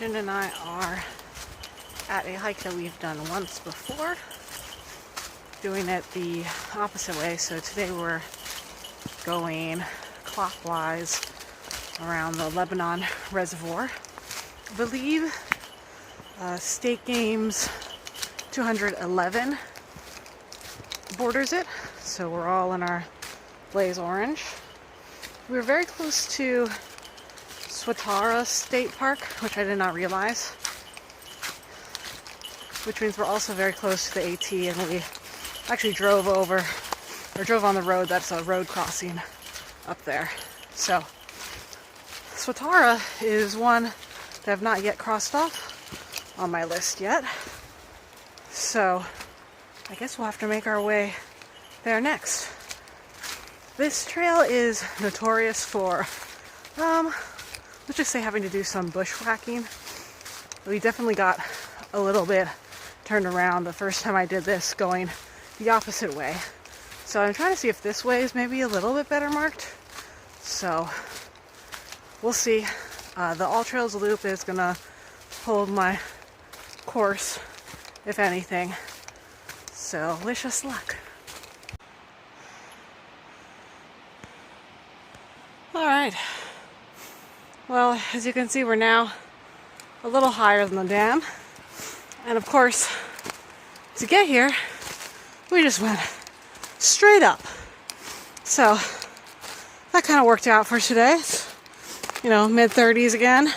Jen and I are at a hike that we've done once before, doing it the opposite way. So today we're going clockwise around the Lebanon Reservoir. I believe State Games 211 borders it, so we're all in our blaze orange. We were very close to Swatara State Park, which I did not realize, which means we're also very close to the AT, and we actually drove on the road. That's a road crossing up there. So Swatara is one that I've not yet crossed off on my list yet, so I guess we'll have to make our way there next. This trail is notorious for let's just say having to do some bushwhacking. We definitely got a little bit turned around the first time I did this, going the opposite way. So I'm trying to see if this way is maybe a little bit better marked. So we'll see. The AllTrails loop is gonna hold my course, if anything. So wish us luck. All right. Well, as you can see, we're now a little higher than the dam. And of course, to get here, we just went straight up. So that kind of worked out for today. It's, mid-30s again.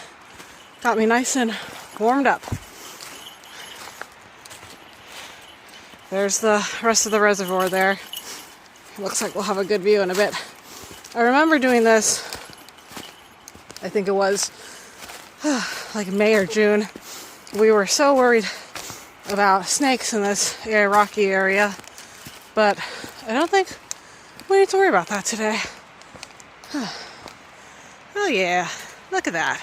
Got me nice and warmed up. There's the rest of the reservoir there. Looks like we'll have a good view in a bit. I remember doing this, I think it was like May or June. We were so worried about snakes in this rocky area, but I don't think we need to worry about that today. Oh yeah, look at that.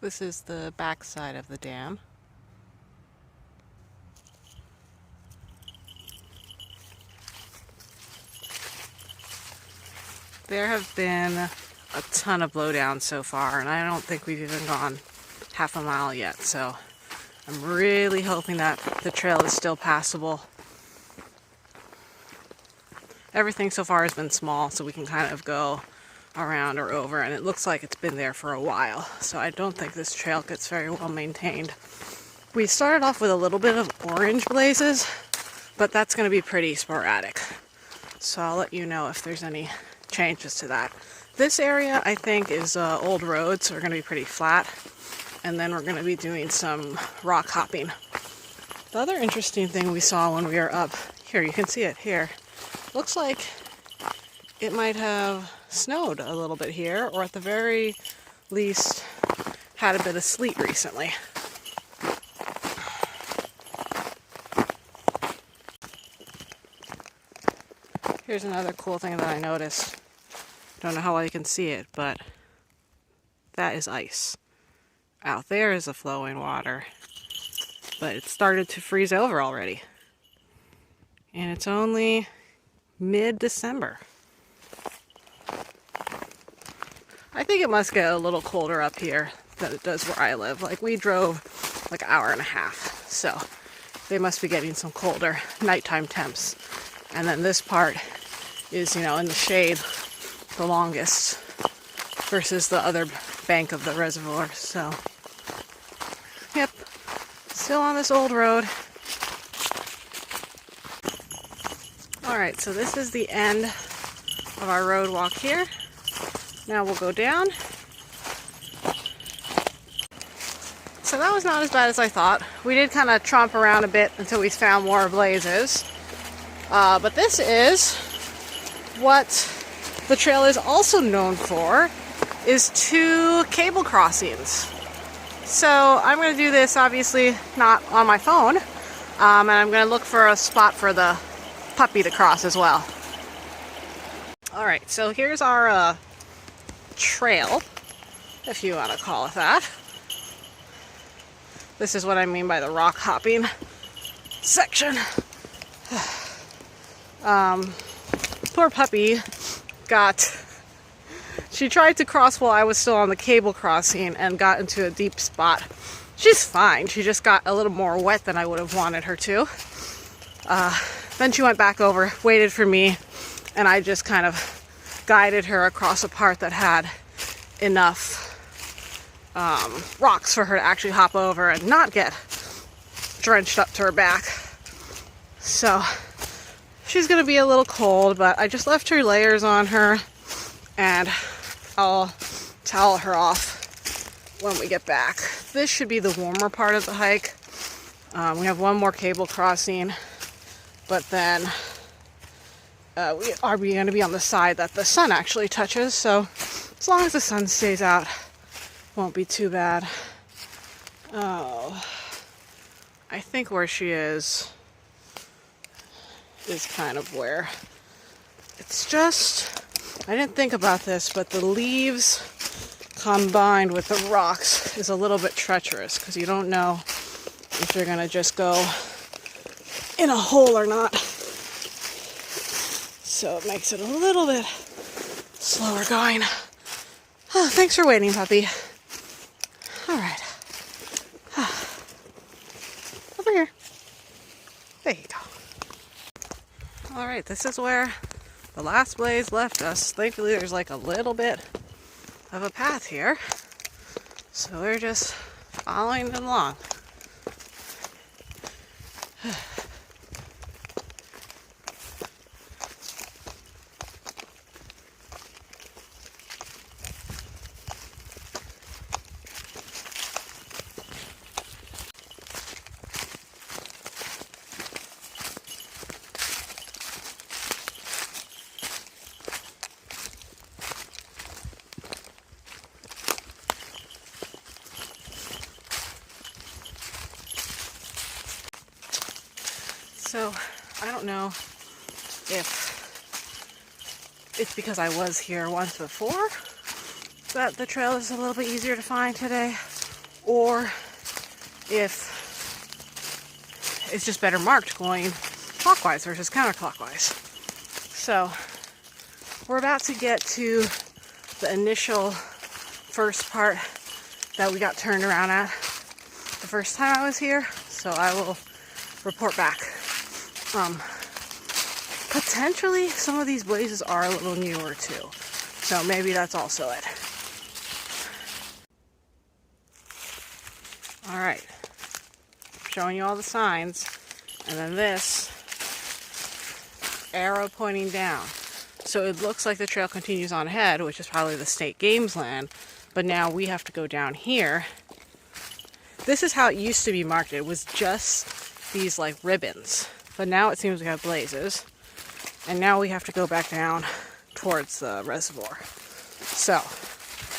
This is the back side of the dam. There have been a ton of blowdowns so far, and I don't think we've even gone half a mile yet, so I'm really hoping that the trail is still passable. Everything so far has been small, so we can kind of go around or over, and it looks like it's been there for a while, so I don't think this trail gets very well maintained. We started off with a little bit of orange blazes, but that's going to be pretty sporadic, so I'll let you know if there's any changes to that. This area, I think, is old road, so we're going to be pretty flat, and then we're going to be doing some rock hopping. The other interesting thing we saw when we were up here, you can see it here, looks like it might have snowed a little bit here, or at the very least had a bit of sleet recently. Here's another cool thing that I noticed. Don't know how well you can see it, but that is ice. Out there is a flowing water, but it started to freeze over already. And it's only mid-December. I think it must get a little colder up here than it does where I live. Like, we drove like an hour and a half, so they must be getting some colder nighttime temps. And then this part is, in the shade the longest versus the other bank of the reservoir. So, yep, still on this old road. Alright, so this is the end of our road walk here. Now we'll go down So that was not as bad as I thought. We did kind of tromp around a bit until we found more blazes. But this is what the trail is also known for, is 2 cable crossings. So I'm going to do this obviously not on my phone, and I'm going to look for a spot for the puppy to cross as well. Alright, so here's our trail, if you want to call it that. This is what I mean by the rock hopping section. Poor puppy she tried to cross while I was still on the cable crossing and got into a deep spot. She's fine. She just got a little more wet than I would have wanted her to. Then she went back over, waited for me, and I just kind of guided her across a part that had enough rocks for her to actually hop over and not get drenched up to her back. So she's gonna be a little cold, but I just left her layers on her, and I'll towel her off when we get back. This should be the warmer part of the hike. We have one more cable crossing, but then we are going to be on the side that the sun actually touches, so as long as the sun stays out, won't be too bad. Oh, I think where she is kind of where it's just, I didn't think about this, but the leaves combined with the rocks is a little bit treacherous because you don't know if you're gonna just go in a hole or not. So it makes it a little bit slower going. Oh, thanks for waiting, puppy. All right. Over here. There you go. All right, this is where the last blaze left us. Thankfully, there's like a little bit of a path here. So we're just following it along. So, I don't know if it's because I was here once before that the trail is a little bit easier to find today, or if it's just better marked going clockwise versus counterclockwise. So, we're about to get to the initial first part that we got turned around at the first time I was here, so I will report back. Potentially some of these blazes are a little newer too, so maybe that's also it. All right, showing you all the signs, and then this arrow pointing down. So it looks like the trail continues on ahead, which is probably the state games land, but now we have to go down here. This is how it used to be marked. It was just these like ribbons. But now it seems we have blazes, and now we have to go back down towards the reservoir. So,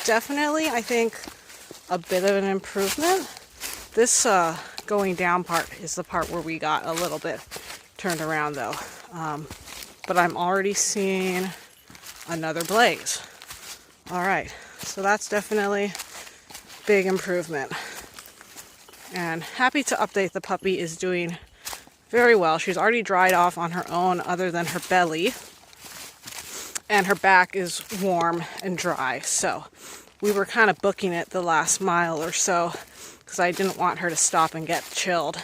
definitely, I think, a bit of an improvement. This going down part is the part where we got a little bit turned around, though. But I'm already seeing another blaze. All right, so that's definitely big improvement. And happy to update, the puppy is doing very well. She's already dried off on her own other than her belly, and her back is warm and dry. So we were kind of booking it the last mile or so because I didn't want her to stop and get chilled.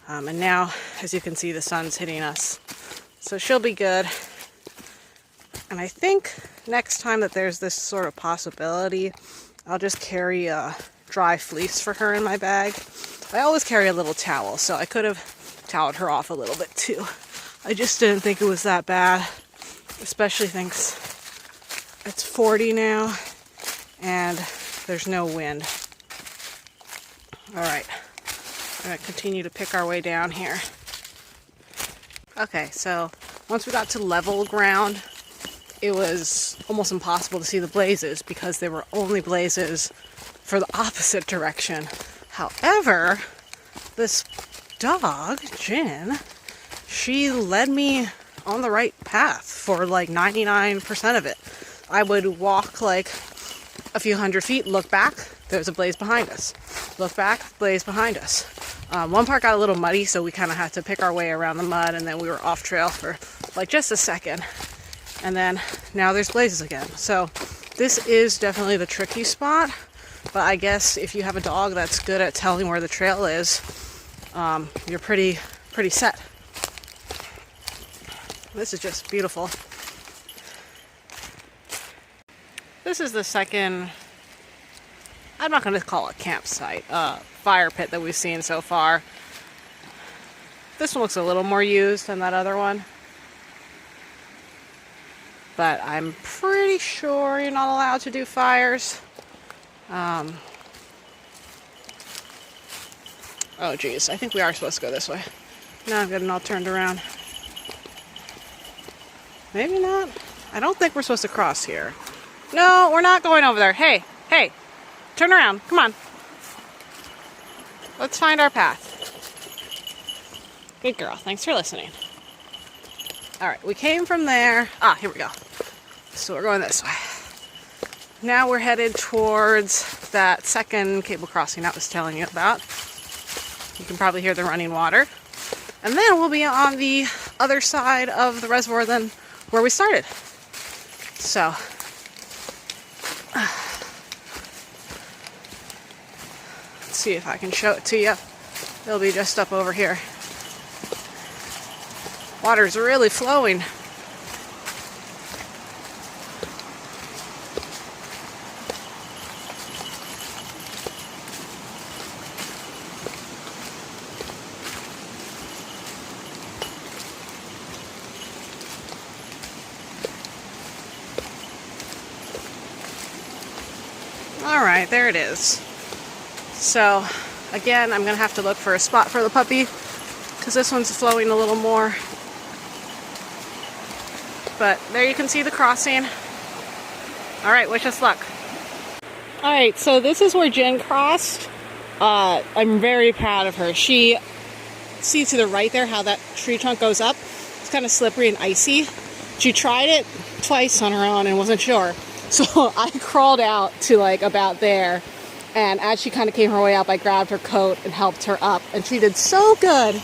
And now, as you can see, the sun's hitting us, so she'll be good. And I think next time that there's this sort of possibility, I'll just carry a dry fleece for her in my bag. I always carry a little towel, so I could have toweled her off a little bit too. I just didn't think it was that bad, especially thinks it's 40 now and there's no wind. All right, we're gonna continue to pick our way down here. Okay, so once we got to level ground, it was almost impossible to see the blazes because there were only blazes for the opposite direction. However, this dog, Jin, she led me on the right path for like 99% of it. I would walk like a few hundred feet, look back, there's a blaze behind us. Look back, blaze behind us. One part got a little muddy, so we kind of had to pick our way around the mud, and then we were off trail for like just a second. And then now there's blazes again. So this is definitely the tricky spot, but I guess if you have a dog that's good at telling where the trail is, you're pretty set. This is just beautiful. This is the second, I'm not going to call it campsite, fire pit that we've seen so far. This one looks a little more used than that other one. But I'm pretty sure you're not allowed to do fires. Oh geez, I think we are supposed to go this way. Now I'm getting all turned around. Maybe not. I don't think we're supposed to cross here. No, we're not going over there. Hey, hey, turn around. Come on. Let's find our path. Good girl. Thanks for listening. All right, we came from there. Ah, here we go. So we're going this way. Now we're headed towards that second cable crossing I was telling you about. You can probably hear the running water. And then we'll be on the other side of the reservoir than where we started. So, let's see if I can show it to you. It'll be just up over here. Water's really flowing. All right, there it is. So, again, I'm gonna have to look for a spot for the puppy because this one's flowing a little more. But there you can see the crossing. All right, wish us luck. All right, so this is where Jen crossed. I'm very proud of her. She, see to the right there how that tree trunk goes up? It's kind of slippery and icy. She tried it twice on her own and wasn't sure. So I crawled out to like about there. And as she kind of came her way up, I grabbed her coat and helped her up. And she did so good.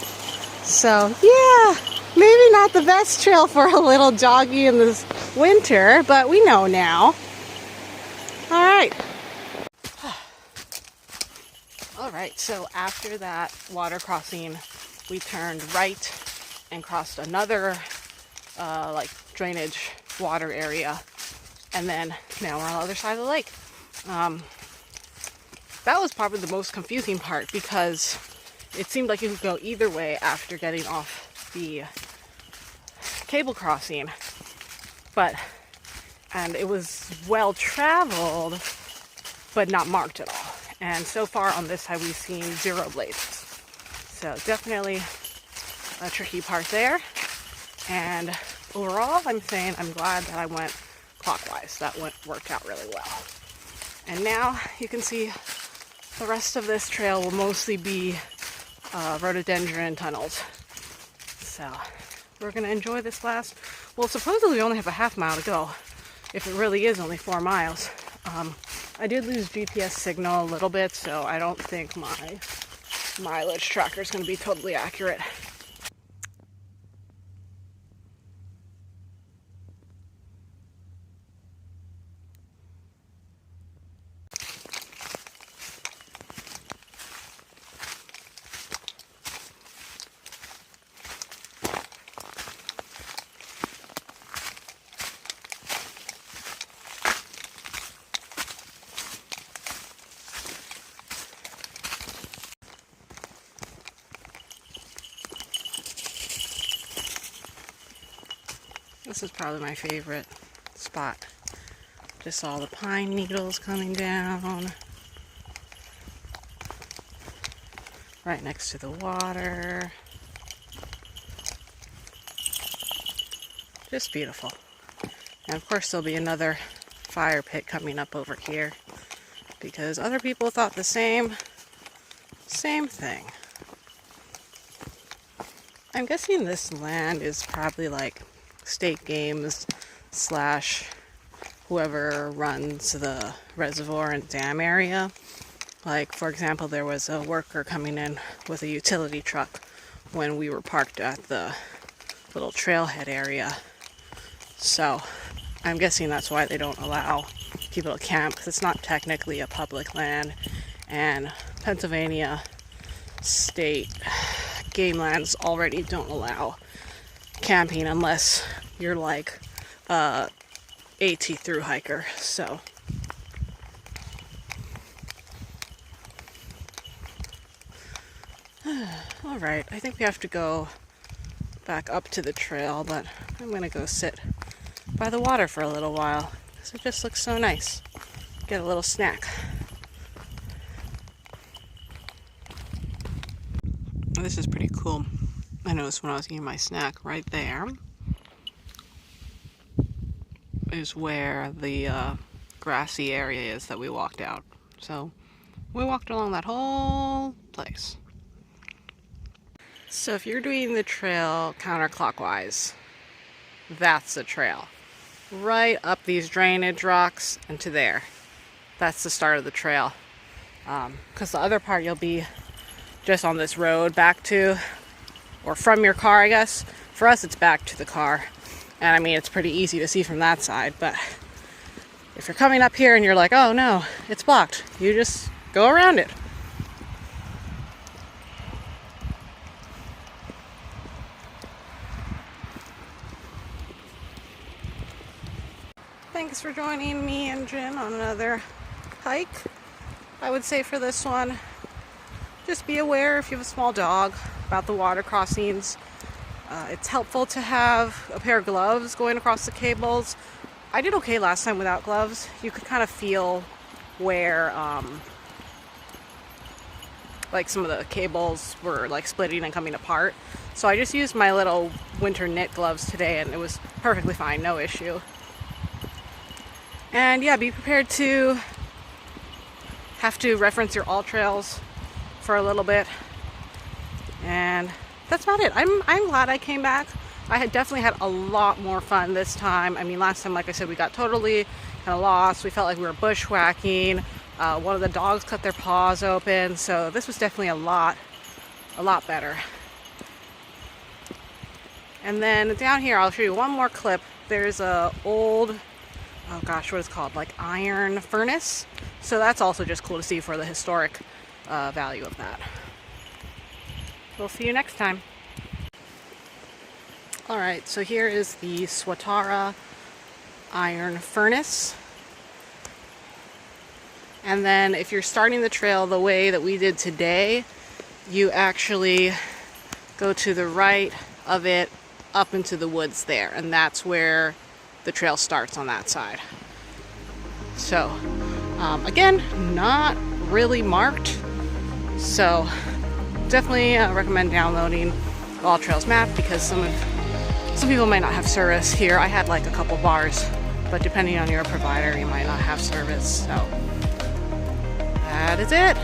So yeah. Maybe not the best trail for a little doggy in this winter, but we know now. All right. All right, so after that water crossing, we turned right and crossed another like drainage water area. And then now we're on the other side of the lake. That was probably the most confusing part because it seemed like you could go either way after getting off the cable crossing, and it was well traveled but not marked at all, and so far on this side we've seen 0 blazes, so definitely a tricky part there. And overall I'm saying I'm glad that I went clockwise. That worked out really well. And now you can see the rest of this trail will mostly be rhododendron tunnels. So we're going to enjoy this last, well, supposedly we only have a half mile to go, if it really is only 4 miles. I did lose GPS signal a little bit, so I don't think my mileage tracker is going to be totally accurate. This is probably my favorite spot. Just all the pine needles coming down. right next to the water. Just beautiful. And of course there'll be another fire pit coming up over here because other people thought the same thing. I'm guessing this land is probably like State Games / whoever runs the reservoir and dam area. Like, for example, there was a worker coming in with a utility truck when we were parked at the little trailhead area. So I'm guessing that's why they don't allow people to camp, because it's not technically a public land, and Pennsylvania state game lands already don't allow camping unless you're like a AT through hiker. So all right, I think we have to go back up to the trail, but I'm gonna go sit by the water for a little while because it just looks so nice. Get a little snack. This is pretty cool. I noticed when I was eating my snack, right there is where the grassy area is that we walked out. So we walked along that whole place. So if you're doing the trail counterclockwise, that's the trail. Right up these drainage rocks and to there. That's the start of the trail. Because the other part you'll be just on this road back to, or from your car, I guess. For us, it's back to the car. And I mean, it's pretty easy to see from that side, but if you're coming up here and you're like, oh no, it's blocked, you just go around it. Thanks for joining me and Jen on another hike. I would say for this one, just be aware if you have a small dog about the water crossings. It's helpful to have a pair of gloves going across the cables. I did okay last time without gloves. You could kind of feel where like some of the cables were like splitting and coming apart. So I just used my little winter knit gloves today and it was perfectly fine, no issue. And yeah, be prepared to have to reference your AllTrails for a little bit. And that's about it. I'm glad I came back. I had definitely had a lot more fun this time. I mean, last time, like I said, we got totally kind of lost. We felt like we were bushwhacking. One of the dogs cut their paws open. So this was definitely a lot better. And then down here, I'll show you one more clip. There's a old, oh gosh, what is it called? Like iron furnace. So that's also just cool to see for the historic value of that. We'll see you next time. All right, so here is the Swatara iron furnace. And then if you're starting the trail the way that we did today, you actually go to the right of it up into the woods there. And that's where the trail starts on that side. So again, not really marked. So definitely recommend downloading the AllTrails map because some people might not have service here. I had like a couple bars, but depending on your provider, you might not have service. So that is it.